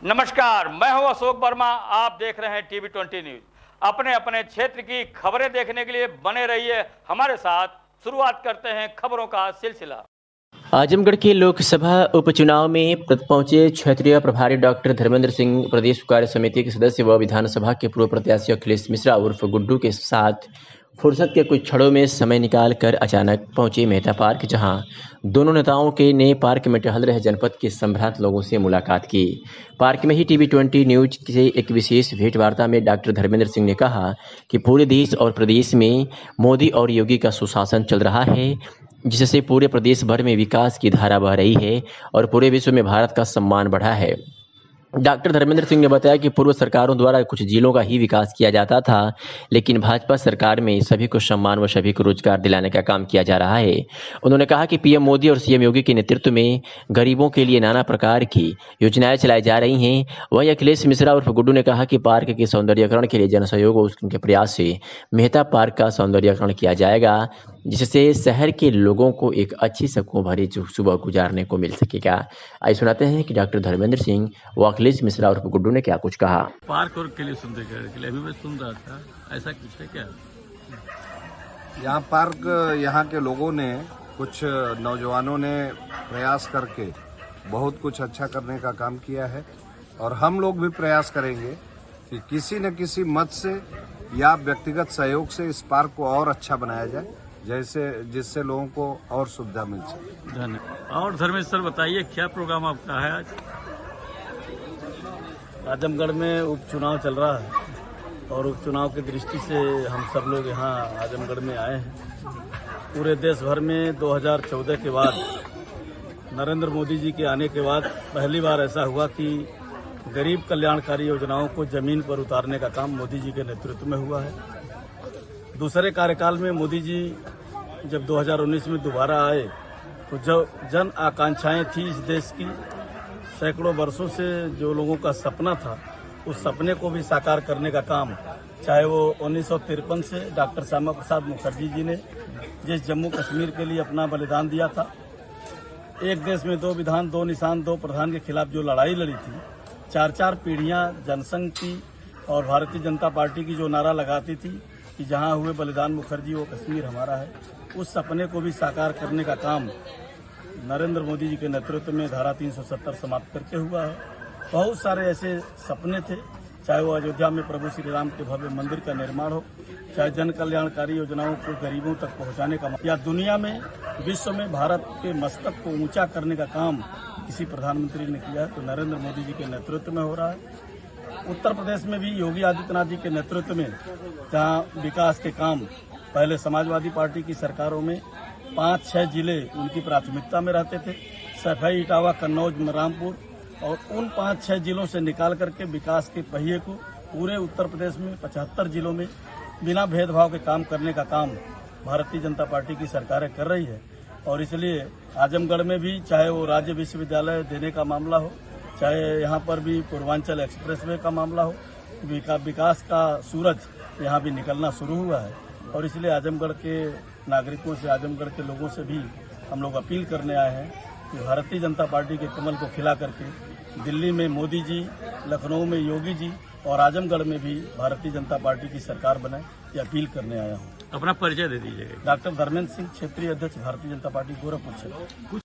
नमस्कार, मैं हूं अशोक वर्मा। आप देख रहे हैं टीवी 20 न्यूज। अपने अपने क्षेत्र की खबरें देखने के लिए बने रहिए हमारे साथ। शुरुआत करते हैं खबरों का सिलसिला। आजमगढ़ के लोकसभा उपचुनाव में पहुंचे क्षेत्रीय प्रभारी डॉक्टर धर्मेंद्र सिंह प्रदेश कार्य समिति के सदस्य व विधानसभा के पूर्व प्रत्याशी अखिलेश मिश्रा उर्फ गुड्डू के साथ फुर्सत के कुछ क्षणों में समय निकाल कर अचानक पहुंचे मेहता पार्क, जहां दोनों नेताओं के ने पार्क में टहल रहे जनपद के संभ्रांत लोगों से मुलाकात की। पार्क में ही टीवी 20 न्यूज से एक विशेष भेंटवार्ता में डॉक्टर धर्मेंद्र सिंह ने कहा कि पूरे देश और प्रदेश में मोदी और योगी का सुशासन चल रहा है, जिससे पूरे प्रदेश भर में विकास की धारा बह रही है और पूरे विश्व में भारत का सम्मान बढ़ा है। डॉक्टर धर्मेंद्र सिंह ने बताया कि पूर्व सरकारों द्वारा कुछ जिलों का ही विकास किया जाता था, लेकिन भाजपा सरकार में सभी को सम्मान व सभी को रोजगार दिलाने का काम किया जा रहा है। उन्होंने कहा कि पीएम मोदी और सीएम योगी के नेतृत्व में गरीबों के लिए नाना प्रकार की योजनाएं चलाई जा रही हैं। वहीं अखिलेश मिश्रा उर्फ गुड्डू ने कहा कि पार्क के सौंदर्यीकरण के लिए जन सहयोग और उनके प्रयास से मेहता पार्क का सौंदर्यीकरण किया जाएगा, जिससे शहर के लोगों को एक अच्छी सुकून भरी सुबह गुजारने को मिल सकेगा। आइए सुनाते हैं कि डॉक्टर धर्मेंद्र सिंह व अखिलेश मिश्रा उर्फ गुड्डू ने क्या कुछ कहा। पार्क और के लिए सुंदरीकरण के लिए अभी मैं सुन रहा था, ऐसा कुछ है क्या? यहाँ पार्क यहाँ के लोगों ने, कुछ नौजवानों ने प्रयास करके बहुत कुछ अच्छा करने का काम किया है और हम लोग भी प्रयास करेंगे कि किसी न किसी मद से या व्यक्तिगत सहयोग से इस पार्क को और अच्छा बनाया जाए, जिससे लोगों को और सुविधा मिल सके। धन्यवाद। और धर्मेंद्र सर बताइए, क्या प्रोग्राम आपका है आज? आजमगढ़ में उपचुनाव चल रहा है और उपचुनाव की दृष्टि से हम सब लोग यहाँ आजमगढ़ में आए हैं। पूरे देश भर में 2014 के बाद, नरेंद्र मोदी जी के आने के बाद पहली बार ऐसा हुआ कि गरीब कल्याणकारी योजनाओं को जमीन पर उतारने का काम मोदी जी के नेतृत्व में हुआ है। दूसरे कार्यकाल में मोदी जी जब 2019 में दोबारा आए तो जो जन आकांक्षाएं थी इस देश की, सैकड़ों वर्षों से जो लोगों का सपना था, उस सपने को भी साकार करने का काम, चाहे वो 1953 से डॉक्टर श्यामा प्रसाद मुखर्जी जी ने जिस जम्मू कश्मीर के लिए अपना बलिदान दिया था, एक देश में दो विधान दो निशान दो प्रधान के खिलाफ जो लड़ाई लड़ी थी, 4-4 पीढ़ियां जनसंघ की और भारतीय जनता पार्टी की जो नारा लगाती थी कि जहां हुए बलिदान मुखर्जी वो कश्मीर हमारा है, उस सपने को भी साकार करने का काम नरेंद्र मोदी जी के नेतृत्व में धारा 370 समाप्त करके हुआ है। बहुत सारे ऐसे सपने थे, चाहे वो अयोध्या में प्रभु श्री राम के भव्य मंदिर का निर्माण हो, चाहे जन कल्याणकारी योजनाओं को गरीबों तक पहुंचाने का, या दुनिया में विश्व में भारत के मस्तक को ऊंचा करने का काम किसी प्रधानमंत्री ने किया है तो नरेंद्र मोदी जी के नेतृत्व में हो रहा है। उत्तर प्रदेश में भी योगी आदित्यनाथ जी के नेतृत्व में जहां विकास के काम, पहले समाजवादी पार्टी की सरकारों में 5-6 जिले उनकी प्राथमिकता में रहते थे, सफाई, इटावा, कन्नौज, रामपुर, और उन 5-6 जिलों से निकाल करके विकास के पहिए को पूरे उत्तर प्रदेश में 75 जिलों में बिना भेदभाव के काम करने का काम भारतीय जनता पार्टी की सरकारें कर रही है। और इसलिए आजमगढ़ में भी चाहे वो राज्य विश्वविद्यालय देने का मामला हो, चाहे यहाँ पर भी पूर्वांचल एक्सप्रेसवे का मामला हो, विकास का सूरज यहाँ भी निकलना शुरू हुआ है। और इसलिए आजमगढ़ के नागरिकों से, आजमगढ़ के लोगों से भी हम लोग अपील करने आए हैं कि भारतीय जनता पार्टी के कमल को खिला करके दिल्ली में मोदी जी, लखनऊ में योगी जी और आजमगढ़ में भी भारतीय जनता पार्टी की सरकार बने, ये अपील करने आया हूँ। अपना परिचय दे दीजिएगा। डॉक्टर धर्मेंद्र सिंह, क्षेत्रीय अध्यक्ष भारतीय जनता पार्टी गोरखपुर क्षेत्र।